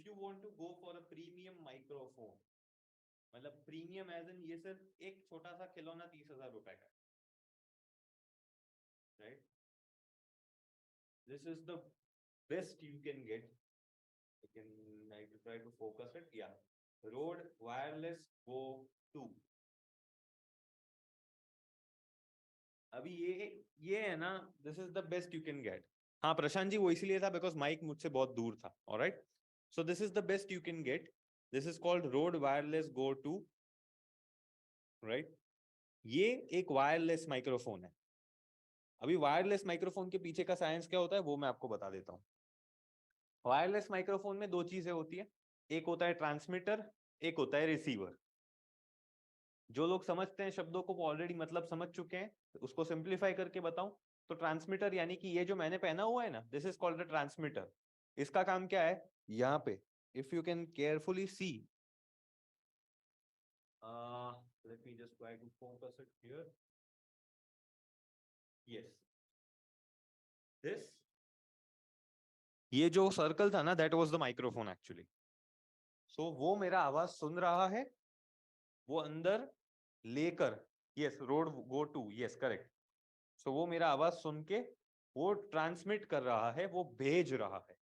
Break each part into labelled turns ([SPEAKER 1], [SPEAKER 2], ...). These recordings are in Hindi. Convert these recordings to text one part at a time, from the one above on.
[SPEAKER 1] you want to go for a premium microphone, मतलब प्रीमियम एज इन ये सिर्फ एक छोटा सा खिलौना 30,000 रुपए का, right? This is the best you can get. I can try to focus it. Yeah, Rode Wireless Go 2. अभी ये है ना, this is the best you can get. हाँ प्रशांत जी, वो इसलिए था बिकॉज माइक मुझसे बहुत दूर था. Alright, so this is the best you can get. This is called Rode Wireless Go 2, right? ये एक वायरलेस माइक्रोफोन है. अभी वायरलेस माइक्रोफोन के पीछे का साइंस क्या होता है वो मैं आपको बता देता हूँ. वायरलेस माइक्रोफोन में दो चीजें होती है, एक होता है ट्रांसमीटर, एक होता है रिसीवर. जो लोग समझते हैं शब्दों को वो ऑलरेडी मतलब समझ चुके हैं. उसको सिंप्लीफाई करके बताऊं तो ट्रांसमीटर यानी कि ये जो मैंने पहना हुआ है ना, this is called a transmitter. इसका काम क्या है, यहाँ पे if you can carefully see, let me just try to focus it here. Yes, this, ये जो सर्कल था ना, that was the microphone actually. So वो मेरा आवाज सुन रहा है, वो अंदर लेकर, yes Rode Go 2, yes correct. So वो मेरा आवाज सुन के वो ट्रांसमिट कर रहा है, वो भेज रहा है.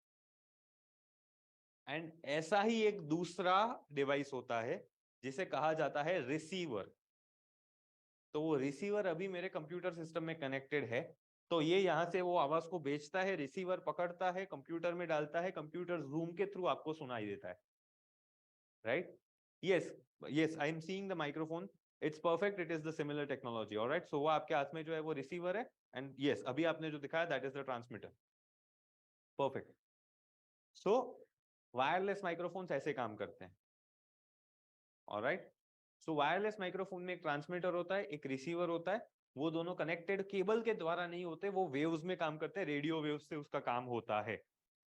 [SPEAKER 1] एंड ऐसा ही एक दूसरा डिवाइस होता है जिसे कहा जाता है रिसीवर. तो वो रिसीवर अभी मेरे कंप्यूटर सिस्टम में कनेक्टेड है. तो ये यहाँ से वो आवाज को भेजता है, रिसीवर पकड़ता है, कंप्यूटर में डालता है, कंप्यूटर जूम के थ्रू आपको सुनाई देता है, right? Yes, yes, I am seeing the microphone. It's perfect, it is the similar technology. Alright, so वो आपके हाथ में जो है वो रिसीवर है, एंड यस अभी आपने जो दिखाया that is the transmitter. Perfect. So wireless microphones ऐसे काम करते हैं. ऑलराइट, सो वायरलेस माइक्रोफोन में एक ट्रांसमीटर होता है, एक रिसीवर होता है. वो दोनों कनेक्टेड केबल के द्वारा नहीं होते, वो वेव्स में काम करते हैं, रेडियो वेव्स से उसका काम होता है.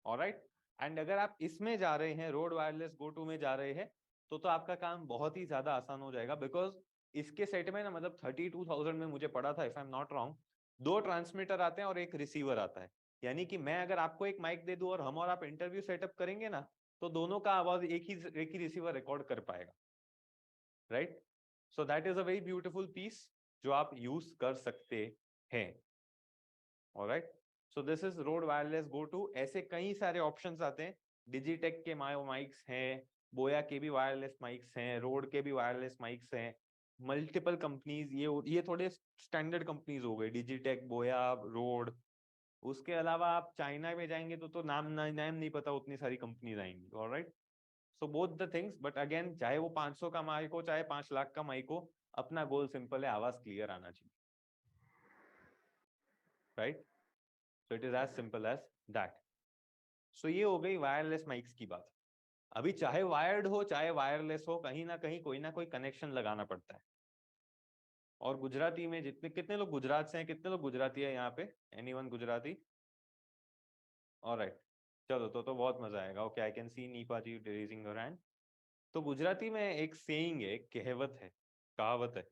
[SPEAKER 1] ऑलराइट, एंड अगर आप इसमें जा रहे हैं, Rode Wireless Go 2 में जा रहे हैं, तो आपका काम बहुत ही ज्यादा आसान हो जाएगा. बिकॉज इसके सेट में ना, मतलब 32,000 में मुझे पड़ा था if I am not wrong, दो ट्रांसमीटर आते हैं और एक रिसीवर आता है. यानी कि मैं अगर आपको एक माइक दे दूं और हम और आप इंटरव्यू सेटअप करेंगे ना, तो दोनों का आवाज एक ही रिसीवर रिकॉर्ड कर पाएगा, right? So that is a very beautiful piece जो आप यूज कर सकते हैं. Alright, so this is Rode Wireless Go 2. ऐसे कई सारे ऑप्शंस आते हैं. डिजिटेक के माइक्स हैं, बोया के भी वायरलेस माइक्स हैं, Rode के भी वायरलेस माइक्स हैं. मल्टीपल कंपनीज, ये थोड़े स्टैंडर्ड कंपनीज हो गए, डिजिटेक, बोया, Rode. उसके अलावा आप चाइना में जाएंगे तो नाम नहीं पता, उतनी सारी कंपनीज आएंगी. Alright, so both the things, but again चाहे वो 500 का माइक हो चाहे 5 लाख का माइक हो, अपना गोल सिंपल है, आवाज क्लियर आना चाहिए, right? So it is as simple as that. So ये हो गई वायरलेस माइक्स की बात. अभी चाहे वायर्ड हो चाहे वायरलेस हो, कहीं ना कहीं कोई ना कोई कनेक्शन लगाना पड़ता है. और गुजराती में जितने, कितने लोग गुजरात से हैं, कितने लोग गुजराती है यहाँ पे? एनीवन गुजराती? ऑलराइट, चलो तो बहुत मजा आएगा. Okay, I can see Neepa ji raising your hand. तो गुजराती में एक सेइंग है, एक कहावत है,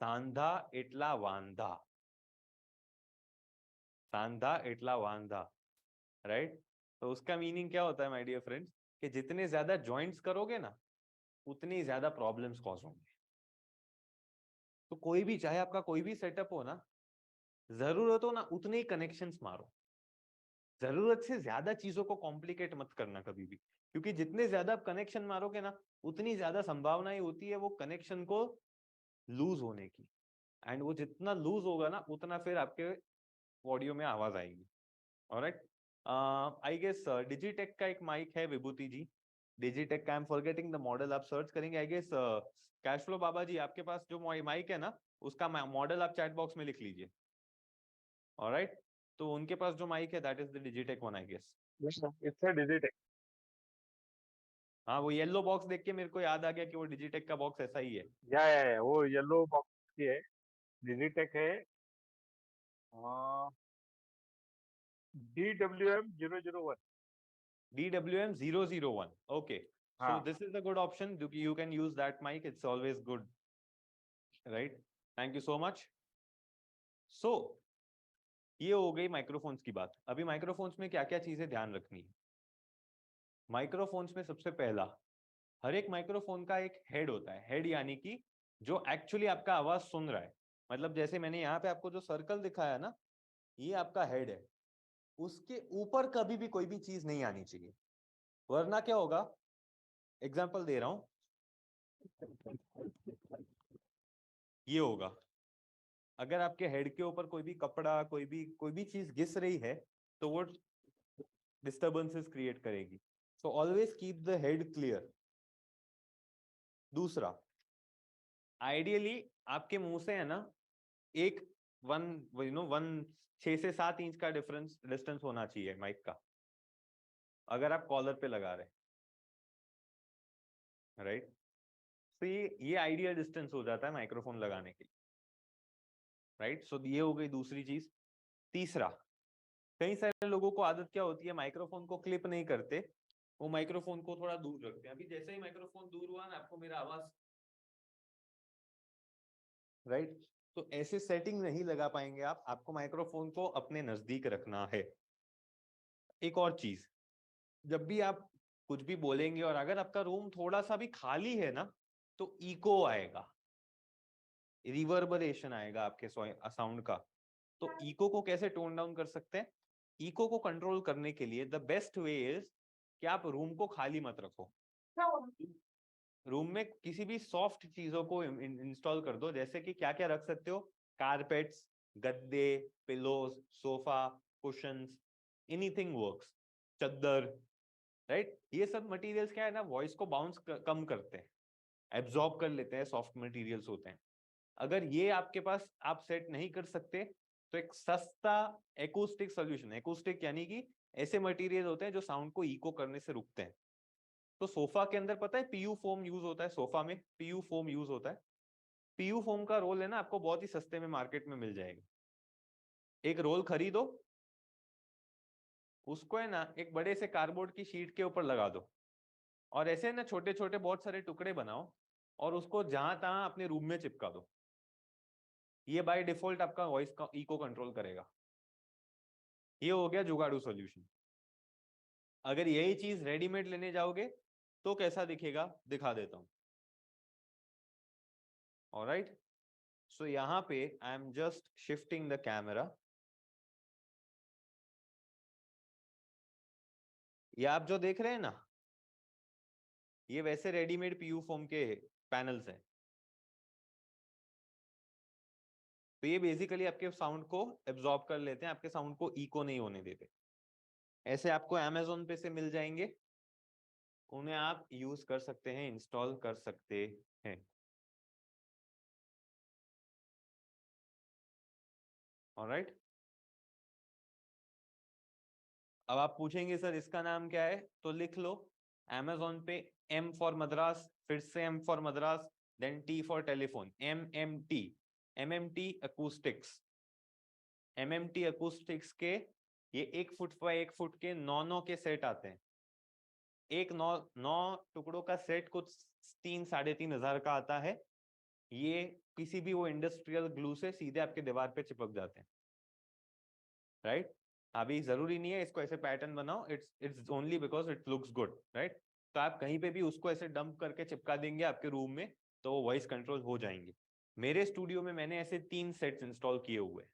[SPEAKER 1] सांधा एटला वांधा. सांधा एटला वांधा, राइट? तो उसका मीनिंग क्या होता है माय डियर फ्रेंड्स, कि जितने ज्यादा जॉइंट्स करोगे ना, उतनी ज्यादा प्रॉब्लम्स कॉज होंगे. तो कोई भी, चाहे आपका कोई भी सेटअप हो ना, जरूरत हो ना उतने ही कनेक्शंस मारो. जरूरत से ज्यादा चीजों को कॉम्प्लिकेट मत करना कभी भी, क्योंकि जितने ज्यादा आप कनेक्शन मारोगे ना, उतनी ज्यादा संभावनाएं होती है वो कनेक्शन को लूज होने की. एंड वो जितना लूज होगा ना, उतना फिर आपके ऑडियो में आवाज आएगी. ऑलराइट, आई गेस डिजिटेक का एक माइक है, विभूति जी. डिजिटेक का, I am forgetting the model, आप सर्च करेंगे. आई गेस कैश फ्लो बाबा जी, आपके पास जो माइक है ना, उसका मॉडल आप चैट बॉक्स में लिख लीजिए. ऑलराइट, तो उनके पास जो माइक है that is the Digitech one, I guess.
[SPEAKER 2] It's a Digitech.
[SPEAKER 1] हाँ, वो येलो बॉक्स देख के मेरे को याद आ गया कि वो डिजिटेक का बॉक्स ऐसा ही है.
[SPEAKER 2] या वो येलो बॉक्स की है, डिजिटेक है. DWM 001.
[SPEAKER 1] DWM 001, okay. So
[SPEAKER 2] हाँ.
[SPEAKER 1] this is a good option, you can use that mic, it's always good, right? Thank you so much. So ये हो गई माइक्रोफोन्स की बात. अभी माइक्रोफोन्स में क्या क्या चीजें ध्यान रखनी है. माइक्रोफोन्स में सबसे पहला, हर एक माइक्रोफोन का एक हेड होता है। हेड यानी कि जो एक्चुअली आपका आवाज सुन रहा है। मतलब जैसे मैंने यहाँ पे आपको जो सर्कल दिखाया ना, ये आपका हेड है। उसके ऊपर कभी भी कोई भी चीज नहीं आनी चाहिए, वरना क्या होगा, एग्जाम्पल दे रहा हूं, ये होगा। अगर आपके हेड के ऊपर कोई भी कपड़ा, कोई भी चीज घिस रही है, तो वो डिस्टर्बेंसेस क्रिएट करेगी। So always keep the head clear. दूसरा, आइडियली आपके मुंह से है ना, एक वन 6 से 7 इंच का डिस्टेंस होना चाहिए माइक का, अगर आप कॉलर पे लगा रहे हैं, राइट। तो ये आइडियल डिस्टेंस हो जाता है माइक्रोफोन लगाने के लिए, राइट। सो ये हो गई दूसरी चीज। तीसरा, कई सारे लोगों को आदत क्या होती है, माइक्रोफोन को क्लिप नहीं करते, वो माइक्रोफोन को थोड़ा दूर रखते हैं। अभी जैसे ही माइक्रोफोन दूर हुआ ना, आपको मेरा आवाज, राइट। तो ऐसे सेटिंग नहीं लगा पाएंगे आप, आपको माइक्रोफोन को अपने नजदीक रखना है। एक और चीज, जब भी आप कुछ भी बोलेंगे और अगर आपका रूम थोड़ा सा भी खाली है ना, तो इको आएगा, रिवर्बरेशन आएगा आपके साउंड का। तो इको को कैसे टोन डाउन कर सकते हैं? इको को कंट्रोल करने के लिए द बेस्ट वे इज कि आप रूम को खाली मत रखो। रूम में किसी भी सॉफ्ट चीजों को इंस्टॉल कर दो। जैसे कि क्या क्या रख सकते हो, कारपेट्स, गद्दे, pillows, sofa, cushions, anything works, चद्दर, राइट। ये सब मटेरियल्स क्या है ना, वॉइस को बाउंस कम करते हैं, एब्जॉर्ब कर लेते हैं, सॉफ्ट मटेरियल्स होते हैं। अगर ये आपके पास आप सेट नहीं कर सकते, तो एक सस्ता एकूस्टिक सोल्यूशन, एकूस्टिक यानी कि ऐसे मटेरियल होते हैं जो साउंड को इको करने से रुकते हैं। तो सोफा के अंदर पता है पीयू फोम यूज होता है, सोफा में पीयू फोम यूज होता है। पीयू फोम का रोल है ना, आपको बहुत ही सस्ते में मार्केट में मिल जाएगा। एक रोल खरीदो, उसको है ना एक बड़े से कार्डबोर्ड की शीट के ऊपर लगा दो, और ऐसे ना छोटे छोटे बहुत सारे टुकड़े बनाओ, और उसको जहां तहां अपने रूम में चिपका दो। ये बाय डिफॉल्ट आपका वॉइस का इको कंट्रोल करेगा। ये हो गया जुगाड़ू सॉल्यूशन। अगर यही चीज रेडीमेड लेने जाओगे तो कैसा दिखेगा, दिखा देता हूं। ऑलराइट, सो यहां पे I am just shifting the camera. ये आप जो देख रहे हैं ना, ये वैसे रेडीमेड पीयू फोम के पैनल्स हैं। तो ये बेसिकली आपके साउंड को एब्जॉर्ब कर लेते हैं, आपके साउंड को इको नहीं होने देते। ऐसे आपको अमेजोन पे से मिल जाएंगे, उन्हें आप यूज कर सकते हैं, इंस्टॉल कर सकते हैं। ऑलराइट, अब आप पूछेंगे सर इसका नाम क्या है, तो लिख लो अमेजोन पे M फॉर मद्रास, फिर से M for Madras, then T for telephone, MMT, MMT acoustics. MMT acoustics के ये 1 फुट बाय 1 फुट के 9 के सेट आते हैं। एक 9 टुकड़ों का सेट कुछ 3-3.5 हजार का आता है। ये किसी भी वो इंडस्ट्रियल ग्लू से सीधे आपके दीवार पे चिपक जाते हैं, राइट। अभी जरूरी नहीं है इसको ऐसे पैटर्न बनाओ, it's only because it looks good, right. तो आप कहीं पे भी उसको ऐसे डंप करके चिपका देंगे आपके रूम में, तो वो वॉइस कंट्रोल हो जाएंगे। मेरे स्टूडियो में मैंने ऐसे 3 सेट्स इंस्टॉल किए हुए हैं,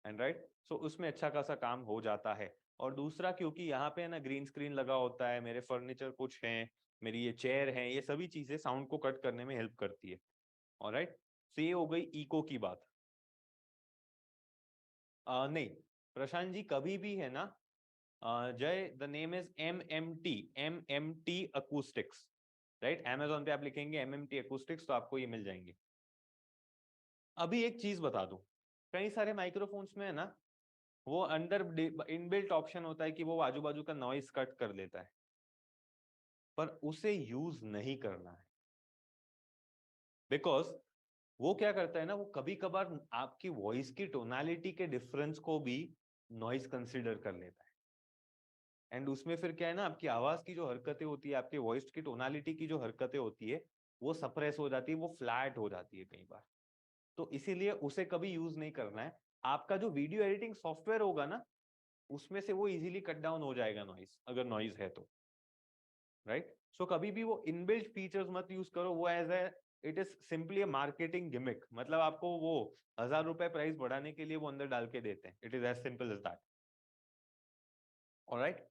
[SPEAKER 1] एंड राइट, सो उसमें अच्छा खासा काम हो जाता है। और दूसरा, क्योंकि यहाँ पे ना ग्रीन स्क्रीन लगा होता है, मेरे फर्नीचर कुछ हैं, मेरी ये चेयर है, ये सभी चीजें साउंड को कट करने में हेल्प करती है। ऑलराइट, सो ये हो गई इको की बात। नहीं, प्रशांत जी कभी भी है ना, जय, the name is MMT acoustics, right. Amazon पे आप लिखेंगे MMT अकूस्टिक्स तो आपको ये मिल जाएंगे। अभी एक चीज बता दूं, कई सारे माइक्रोफोन्स में है ना, वो अंदर इनबिल्ट ऑप्शन होता है कि वो आजू बाजू का नॉइस कट कर देता है, पर उसे यूज नहीं करना है। बिकॉज वो क्या करता है ना, वो कभी कभार आपकी वॉइस की टोनालिटी के डिफरेंस को भी नॉइस कंसिडर कर लेता है। एंड उसमें फिर क्या है ना, आपकी आवाज की जो हरकतें होती है, आपके वॉइस की टोनालिटी की जो हरकतें होती है, वो सप्रेस हो जाती है, वो फ्लैट हो जाती है कई बार। तो इसीलिए उसे कभी यूज नहीं करना है। आपका जो वीडियो एडिटिंग सॉफ्टवेयर होगा ना, उसमें से वो इजीली कट डाउन हो जाएगा नॉइज, अगर नॉइज है तो, राइट। सो कभी भी वो इनबिल्ट फीचर्स मत यूज करो, वो as a it is simply a marketing gimmick, मतलब आपको वो 1000 रुपए प्राइस बढ़ाने के लिए वो अंदर डाल के देते हैं, it is as simple as that. Alright,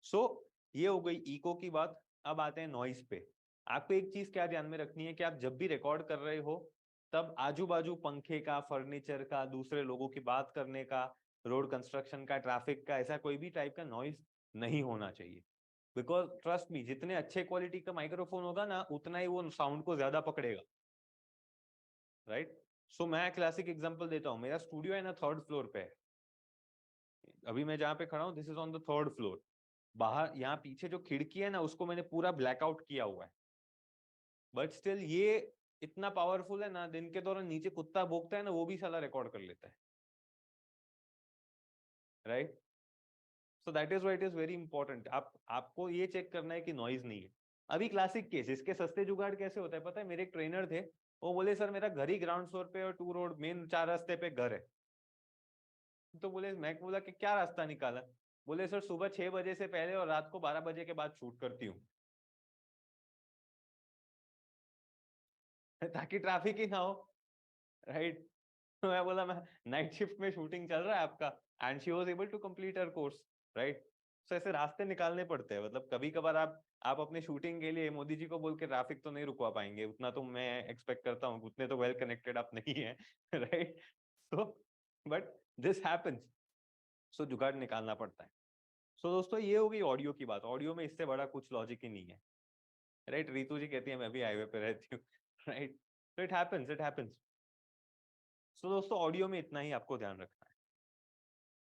[SPEAKER 1] so ये हो गई इको की बात। अब आते हैं नॉइज पे। आपको एक चीज क्या ध्यान में रखनी है कि आप जब भी रिकॉर्ड कर रहे हो तब आजू बाजू पंखे का, फर्नीचर का, दूसरे लोगों की बात करने का, रोड कंस्ट्रक्शन का, ट्रैफिक का, ऐसा कोई भी टाइप का नॉइज नहीं होना चाहिए। बिकॉज ट्रस्ट मी, जितने अच्छे क्वालिटी का माइक्रोफोन होगा ना उतना ही वो साउंड को ज्यादा पकड़ेगा, राइट। सो मैं क्लासिक एग्जांपल देता हूँ, मेरा स्टूडियो है ना 3rd फ्लोर पे है। अभी मैं जहाँ पे खड़ा हूँ this is on the 3rd floor. बाहर यहाँ पीछे जो खिड़की है ना उसको मैंने पूरा ब्लैकआउट किया हुआ है, बट स्टिल ये इतना पावरफुल है ना, दिन के दौरान नीचे कुत्ता भौंकता है ना वो भी साला रिकॉर्ड कर लेता है, right. So that is why it is very important, आपको ये चेक करना है कि नॉइज नहीं है। अभी क्लासिक केस, इसके सस्ते जुगाड़ कैसे होता है पता है, मेरे एक ट्रेनर थे, वो बोले सर मेरा घर ही ग्राउंड फ्लोर पे और 2 रोड मेन 4 रास्ते पे घर है। तो बोले, मैं बोला कि क्या रास्ता निकाला, बोले सर सुबह 6 बजे से पहले और रात को 12 बजे के बाद शूट करती हूँ ताकि ट्रैफिक ही ना हो, राइट। तो मैं बोला, मैं नाइट शिफ्ट में शूटिंग चल रहा है आपका, and she was able to complete her course, right. तो ऐसे रास्ते निकालने पड़ते हैं, मतलब कभी कभार आप अपने शूटिंग के लिए मोदी जी को बोल के ट्रैफिक तो नहीं रुकवा पाएंगे, उतना तो मैं एक्सपेक्ट करता हूँ, उतने तो वेल कनेक्टेड आप नहीं है, right. So but this happens, so जुगाड़ निकालना पड़ता है। सो दोस्तों ये हो गई ऑडियो की बात, ऑडियो में इससे बड़ा कुछ लॉजिक ही नहीं है, राइट। रितु जी कहती है मैं भी हाईवे पे रहती हूँ, राइट। तो इट हैपेंस, इट हैपेंस। सो दोस्तों ऑडियो में इतना ही आपको ध्यान रखना है,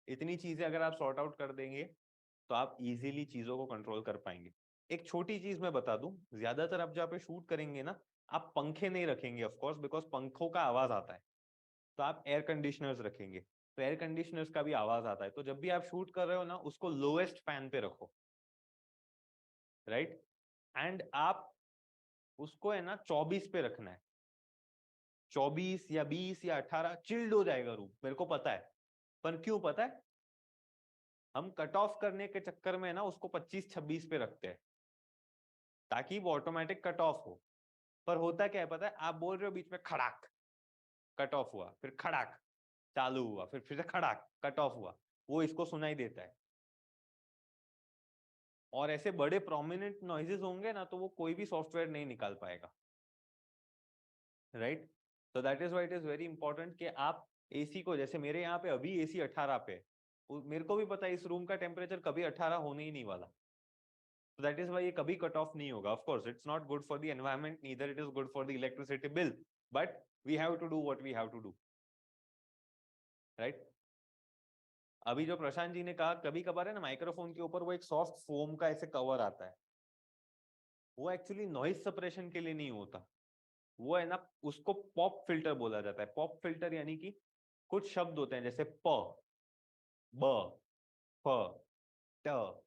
[SPEAKER 1] इतनी चीजें अगर आप सॉर्ट आउट कर देंगे तो आप इजीली चीजों को कंट्रोल कर पाएंगे। एक छोटी चीज मैं बता दूं, ज्यादातर आप जहाँ पे शूट करेंगे ना, आप पंखे नहीं रखेंगे ऑफ कोर्स, बिकॉज पंखों का आवाज आता है। तो आप एयर कंडीशनर्स रखेंगे, तो एयर कंडीशनर्स का भी आवाज आता है, तो जब भी आप शूट कर रहे हो ना उसको लोएस्ट फैन पे रखो, राइट। एंड आप उसको है ना 24 पे रखना है, 24 या 20 या 18, चिल्ड हो जाएगा रूम, मेरे को पता है। पर क्यों पता है, हम कट ऑफ करने के चक्कर में ना उसको 25-26 पे रखते हैं ताकि वो ऑटोमेटिक कट ऑफ हो। पर होता क्या है पता है, आप बोल रहे हो बीच में खड़ाक कट ऑफ हुआ, फिर खड़ाक चालू हुआ, फिर से खड़ाक कट ऑफ हुआ, वो इसको सुनाई देता है। और ऐसे बड़े प्रोमिनेंट नॉइजेस होंगे ना तो वो कोई भी सॉफ्टवेयर नहीं निकाल पाएगा, राइट। तो that is why it is very important कि आप एसी को, जैसे मेरे यहाँ पे अभी एसी 18 पे, मेरे को भी पता है इस रूम का टेम्परेचर कभी 18 होने ही नहीं वाला, so that is why ये कभी कट ऑफ नहीं होगा। Of course it's not good for the environment, neither it is good for the electricity bill, but we have to do what we have to do, right. अभी जो प्रशांत जी ने कहा, कभी कभार है ना माइक्रोफोन के ऊपर वो एक सॉफ्ट फोम का ऐसे कवर आता है, वो एक्चुअली नॉइज सप्रेशन के लिए नहीं होता, वो है ना उसको पॉप फिल्टर बोला जाता है। पॉप फिल्टर यानी कि कुछ शब्द होते हैं जैसे प, ब, फ, ट,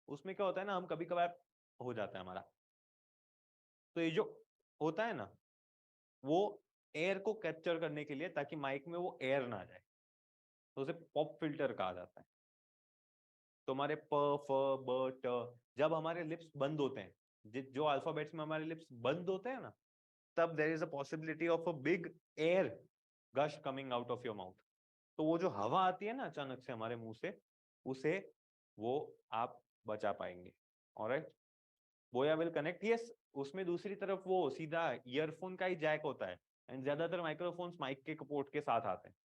[SPEAKER 1] उसमें क्या होता है ना, हम कभी कभार हो जाता है हमारा, तो ये जो होता है ना वो एयर को कैप्चर करने के लिए, ताकि माइक में वो एयर ना जाए, तो उसे पॉप फिल्टर कहा जाता है। तो हमारे प, फ, ब, ट, जब हमारे लिप्स बंद होते हैं, जो अल्फाबेट्स में हमारे लिप्स बंद होते हैं ना, तब there is a possibility of a big air gush coming out of your mouth. तो वो जो हवा आती है ना अचानक से हमारे मुंह से, उसे वो आप बचा पाएंगे। ऑलराइट, बोया विल कनेक्ट, यस। उसमें दूसरी तरफ वो सीधा ईयरफोन का ही जैक होता है, एंड ज्यादातर माइक्रोफोन्स माइक के पोर्ट के साथ आते हैं।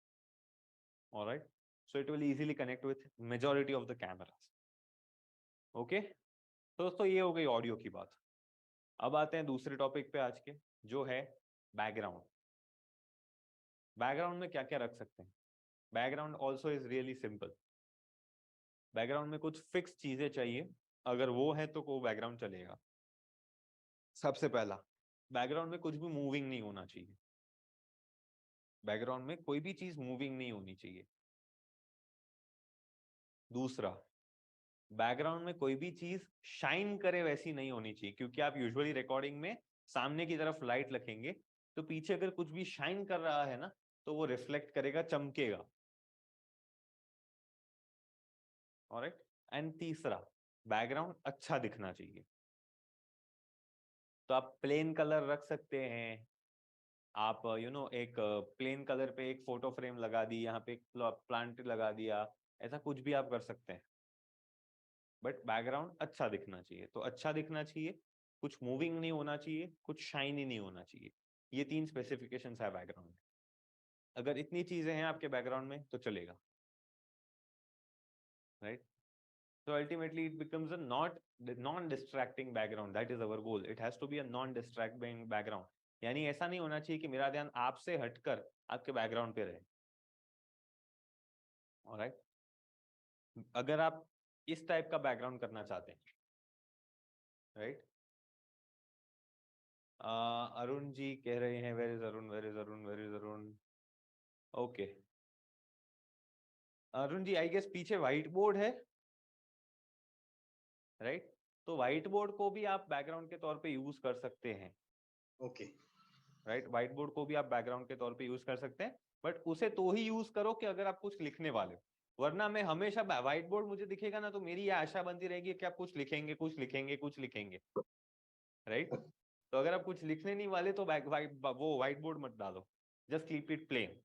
[SPEAKER 1] Alright, so it will easily connect with majority of the cameras. Okay, तो दोस्तों ये हो गई ऑडियो की बात। अब आते हैं दूसरे टॉपिक पे आज के, जो है बैकग्राउंड। बैकग्राउंड में क्या क्या रख सकते हैं? Background also is really simple. Background में कुछ फिक्स चीजें चाहिए, अगर वो है तो वो बैकग्राउंड चलेगा। सबसे पहला, बैकग्राउंड में कुछ भी मूविंग नहीं होना चाहिए, बैकग्राउंड में कोई भी चीज मूविंग नहीं होनी चाहिए। दूसरा, बैकग्राउंड में कोई भी चीज शाइन करे वैसी नहीं होनी चाहिए, क्योंकि आप यूजुअली रिकॉर्डिंग में सामने की तरफ लाइट रखेंगे तो पीछे अगर कुछ भी शाइन कर रहा है ना तो वो रिफ्लेक्ट करेगा, चमकेगा। ऑलराइट। एंड तीसरा, बैकग्राउंड अच्छा दिखना चाहिए। तो आप प्लेन कलर रख सकते हैं, आप एक प्लेन कलर पे एक फोटो फ्रेम लगा दी, यहाँ पे एक प्लांट लगा दिया, ऐसा कुछ भी आप कर सकते हैं, बट बैकग्राउंड अच्छा दिखना चाहिए। तो अच्छा दिखना चाहिए, कुछ मूविंग नहीं होना चाहिए, कुछ शाइनी नहीं होना चाहिए। ये 3 स्पेसिफिकेशंस है बैकग्राउंड। अगर इतनी चीजें हैं आपके बैकग्राउंड में तो चलेगा, right. So ultimately it becomes a not non-distracting background. That is our goal. It has to be a non-distracting background. यानी ऐसा नहीं होना चाहिए कि मेरा ध्यान आपसे हटकर आपके बैकग्राउंड पे रहे। ऑलराइट, अगर आप इस टाइप का बैकग्राउंड करना चाहते हैं, राइट। अरुण जी कह रहे हैं where is Arun, where is Arun, where is Arun. Okay Arun ji, I guess पीछे व्हाइट बोर्ड है, राइट। तो व्हाइट बोर्ड को भी आप बैकग्राउंड के तौर पे यूज कर सकते हैं।
[SPEAKER 3] ओके
[SPEAKER 1] राइट, व्हाइट बोर्ड को भी आप बैकग्राउंड के तौर पे यूज कर सकते हैं, बट उसे तो ही यूज करो कि अगर आप कुछ लिखने वाले हो। वरना मैं हमेशा व्हाइट बोर्ड मुझे दिखेगा ना तो मेरी ये आशा बनती रहेगी कि आप कुछ लिखेंगे, कुछ लिखेंगे, कुछ लिखेंगे, राइट। तो अगर आप कुछ लिखने नहीं वाले तो वो व्हाइट बोर्ड मत डालो, just keep it plain.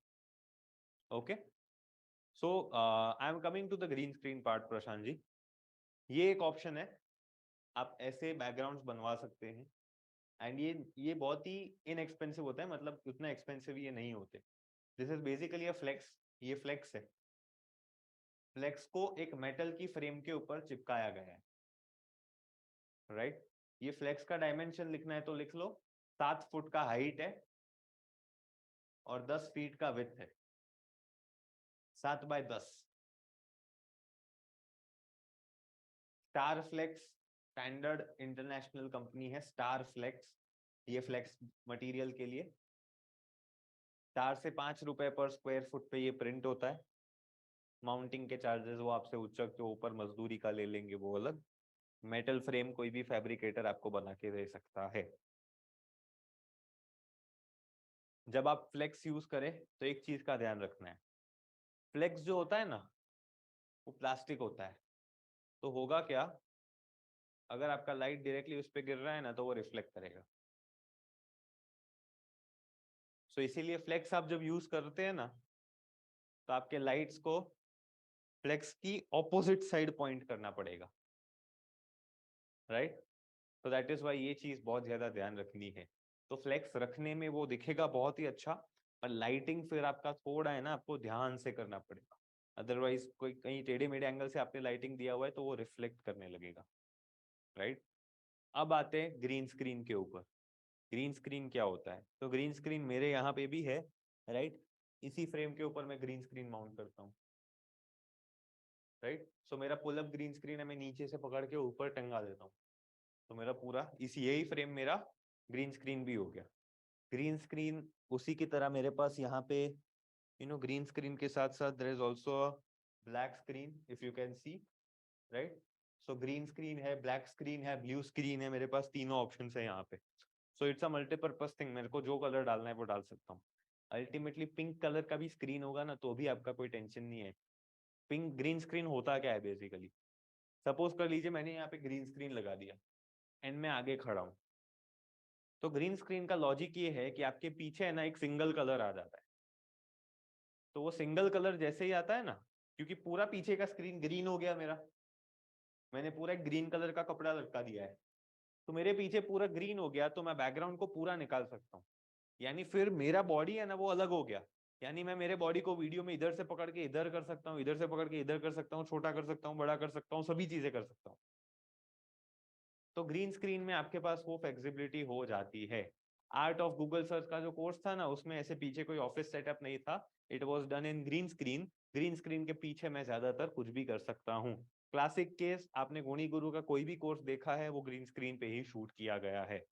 [SPEAKER 1] Okay, so I am coming to the green screen part Prashant ji. ये एक ऑप्शन है, आप ऐसे बैकग्राउंड्स बनवा सकते हैं। एंड ये बहुत ही इनएक्सपेंसिव होता है, मतलब उतना एक्सपेंसिव ये नहीं होते। This is basically a flex. ये फ्लेक्स है, फ्लेक्स को एक मेटल की फ्रेम के ऊपर चिपकाया गया है, राइट। ये फ्लेक्स का डायमेंशन लिखना है तो लिख लो, 7 फुट का हाइट है और 10 फीट का विड्थ है, 7 by 10। Star Flex standard international company है, स्टार फ्लेक्स। ये फ्लेक्स मटेरियल के लिए 4 से 5 रुपए पर स्क्वायर फुट पे ये प्रिंट होता है। माउंटिंग के चार्जेस वो आपसे उच्चक के ऊपर मजदूरी का ले लेंगे, वो अलग। मेटल फ्रेम कोई भी फैब्रिकेटर आपको बना के दे सकता है। जब आप फ्लेक्स यूज करें तो एक चीज का ध्यान रखना है, फ्लेक्स जो होता है ना वो प्लास्टिक होता है। तो होगा क्या, अगर आपका लाइट डायरेक्टली उस पर गिर रहा है ना तो वो रिफ्लेक्ट करेगा। सो इसीलिए फ्लेक्स आप जब यूज करते हैं ना तो आपके लाइट्स को फ्लेक्स की ऑपोजिट साइड पॉइंट करना पड़ेगा, राइट। तो दैट इज वाई ये चीज बहुत ज्यादा ध्यान रखनी है। तो फ्लेक्स रखने में वो दिखेगा बहुत ही अच्छा, पर लाइटिंग फिर आपका थोड़ा है ना, आपको ध्यान से करना पड़ेगा। अदरवाइज कोई कहीं टेढ़े मेढ़े एंगल से आपने लाइटिंग दिया हुआ है तो वो रिफ्लेक्ट करने लगेगा, राइट। अब आते हैं ग्रीन स्क्रीन के ऊपर। ग्रीन स्क्रीन क्या होता है? तो ग्रीन स्क्रीन मेरे यहाँ पे भी है, राइट। इसी फ्रेम के ऊपर मैं ग्रीन स्क्रीन माउंट करता हूँ, राइट। सो मेरा पुल अप ग्रीन स्क्रीन है, मैं नीचे से पकड़ के ऊपर टंगा देता हूँ, तो मेरा पूरा इसी यही फ्रेम मेरा ग्रीन स्क्रीन भी हो गया। ग्रीन स्क्रीन उसी की तरह मेरे पास यहाँ पे ग्रीन स्क्रीन के साथ साथ there is also black screen, if you can see, right. So green screen है, ब्लैक स्क्रीन है, ब्लू स्क्रीन है, मेरे पास तीनों ऑप्शंस है यहाँ पे। So it's a multipurpose thing, मेरे को जो कलर डालना है वो डाल सकता हूँ। अल्टीमेटली पिंक कलर का भी स्क्रीन होगा ना तो भी आपका कोई टेंशन नहीं है। पिंक ग्रीन स्क्रीन होता क्या है बेसिकली, सपोज कर लीजिए मैंने यहाँ पे ग्रीन स्क्रीन लगा दिया एंड मैं आगे खड़ा हूँ, तो ग्रीन स्क्रीन का लॉजिक ये है कि आपके पीछे है ना एक सिंगल कलर आ जाता है। तो वो सिंगल कलर जैसे ही आता है ना, क्योंकि पूरा पीछे का स्क्रीन ग्रीन हो गया मेरा, मैंने पूरा एक ग्रीन कलर का कपड़ा लटका दिया है, तो मेरे पीछे पूरा ग्रीन हो गया, तो मैं बैकग्राउंड को पूरा निकाल सकता हूँ। यानी फिर मेरा बॉडी है ना वो अलग हो गया। यानी मैं मेरे बॉडी को वीडियो में इधर से पकड़ के इधर कर सकता हूँ, इधर से पकड़ के इधर कर सकता हूँ, छोटा कर सकता हूँ, बड़ा कर सकता हूँ, सभी चीजें कर सकता हूँ। तो ग्रीन स्क्रीन में आपके पास वो फ्लेक्सिबिलिटी हो जाती है। आर्ट ऑफ गूगल सर्च का जो कोर्स था ना उसमें ऐसे पीछे कोई ऑफिस सेटअप नहीं था, it was done in green screen. Green screen के पीछे मैं ज्यादातर कुछ भी कर सकता हूँ। क्लासिक केस आपने गुणी गुरु का कोई भी कोर्स देखा है वो ग्रीन स्क्रीन पे ही शूट किया गया है,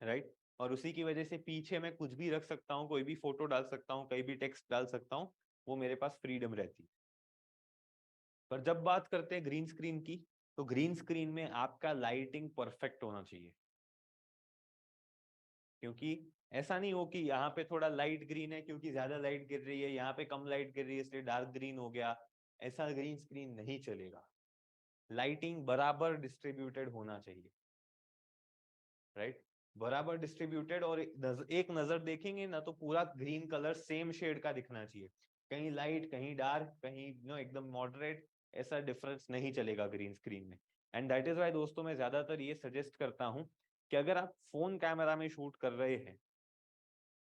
[SPEAKER 1] राइट। और उसी की वजह से पीछे मैं कुछ भी रख सकता हूँ, कोई भी फोटो डाल सकता हूँ, कहीं भी टेक्स्ट डाल सकता हूँ, वो मेरे पास फ्रीडम रहती है। पर जब बात करते हैं ग्रीन स्क्रीन की, तो ग्रीन स्क्रीन में आपका लाइटिंग परफेक्ट होना चाहिए। क्योंकि ऐसा नहीं हो कि यहाँ पे थोड़ा लाइट ग्रीन है क्योंकि ज्यादा लाइट गिर रही है, यहाँ पे कम लाइट गिर रही है इसलिए डार्क ग्रीन हो गया, ऐसा ग्रीन स्क्रीन नहीं चलेगा। लाइटिंग बराबर डिस्ट्रीब्यूटेड होना चाहिए, राइट? बराबर डिस्ट्रीब्यूटेड, और एक नजर देखेंगे ना तो पूरा ग्रीन कलर सेम शेड का दिखना चाहिए, कहीं लाइट कहीं डार्क कहीं एकदम मॉडरेट, ऐसा डिफरेंस नहीं चलेगा ग्रीन स्क्रीन में। एंड दैट इज वाई दोस्तों मैं ज्यादातर ये सजेस्ट करता हूं कि अगर आप फोन कैमरा में शूट कर रहे हैं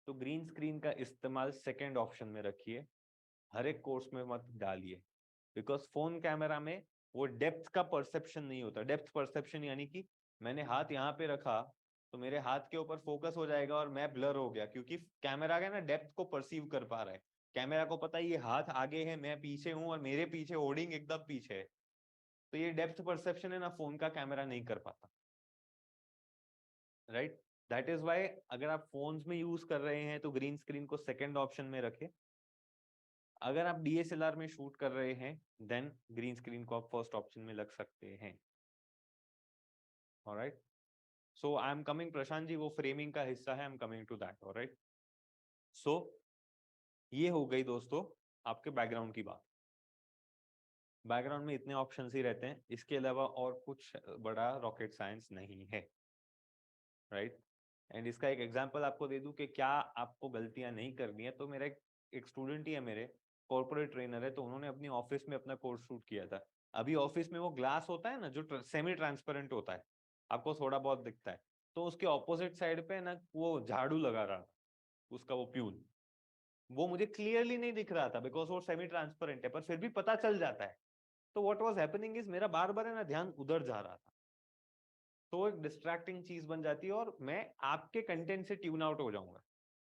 [SPEAKER 1] तो ग्रीन स्क्रीन का इस्तेमाल सेकेंड ऑप्शन में रखिए, हर एक कोर्स में मत डालिए। बिकॉज फोन कैमरा में वो डेप्थ का परसेप्शन नहीं होता। डेप्थ परसेप्शन यानी कि मैंने हाथ यहाँ पे रखा तो मेरे हाथ के ऊपर फोकस हो जाएगा और मैं ब्लर हो गया, क्योंकि कैमरा का ना डेप्थ को परसीव कर पा रहा है। कैमरा को पता है ये हाथ आगे है, मैं पीछे हूं, और मेरे पीछे होर्डिंग एकदम पीछे है। तो ये डेप्थ परसेप्शन है ना, फोन का कैमरा नहीं कर पाता, राइट? दैट इज वाई अगर आप फोन्स में यूज कर रहे हैं तो ग्रीन स्क्रीन को सेकेंड ऑप्शन में रखें। अगर आप डीएसएलआर में शूट कर रहे हैं देन ग्रीन स्क्रीन को आप फर्स्ट ऑप्शन में लग सकते हैं। Alright, so I am coming, Prashant ji वो फ्रेमिंग का हिस्सा है, I am coming to that. Alright, so ये हो गई दोस्तों आपके बैकग्राउंड की बात। बैकग्राउंड में इतने ऑप्शंस ही रहते हैं, इसके अलावा और कुछ बड़ा रॉकेट साइंस नहीं है, राइट? एंड इसका एक एग्जांपल आपको दे दूं कि क्या आपको गलतियां नहीं करनी है, तो मेरा एक स्टूडेंट ही है, मेरे कॉर्पोरेट ट्रेनर है, तो उन्होंने अपनी ऑफिस में अपना कोर्स शूट किया था। अभी ऑफिस में वो ग्लास होता है ना जो सेमी ट्रांसपेरेंट होता है, आपको थोड़ा बहुत दिखता है, तो उसके ऑपोजिट साइड पे ना वो झाड़ू लगा रहा था, उसका वो प्यून, वो मुझे क्लियरली नहीं दिख रहा था बिकॉज वो सेमी ट्रांसपेरेंट है, पर फिर भी पता चल जाता है। तो व्हाट वाज हैपनिंग इज मेरा बार बार है ना ध्यान उधर जा रहा था, तो एक डिस्ट्रैक्टिंग चीज बन जाती है और मैं आपके कंटेंट से ट्यून आउट हो जाऊंगा।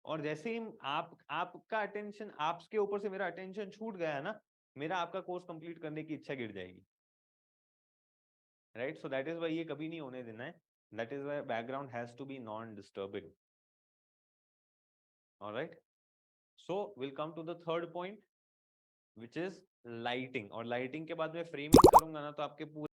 [SPEAKER 1] और जैसे ही आपका अटेंशन, आपके ऊपर से मेरा अटेंशन छूट गया ना, मेरा आपका कोर्स कंप्लीट करने की इच्छा गिर जाएगी, right? So that is why ये कभी नहीं होने देना है। That is why background has to be non disturbing. Alright, so will come to the third point which is lighting. और लाइटिंग के बाद में फ्रेमिंग करूंगा ना तो आपके पूरे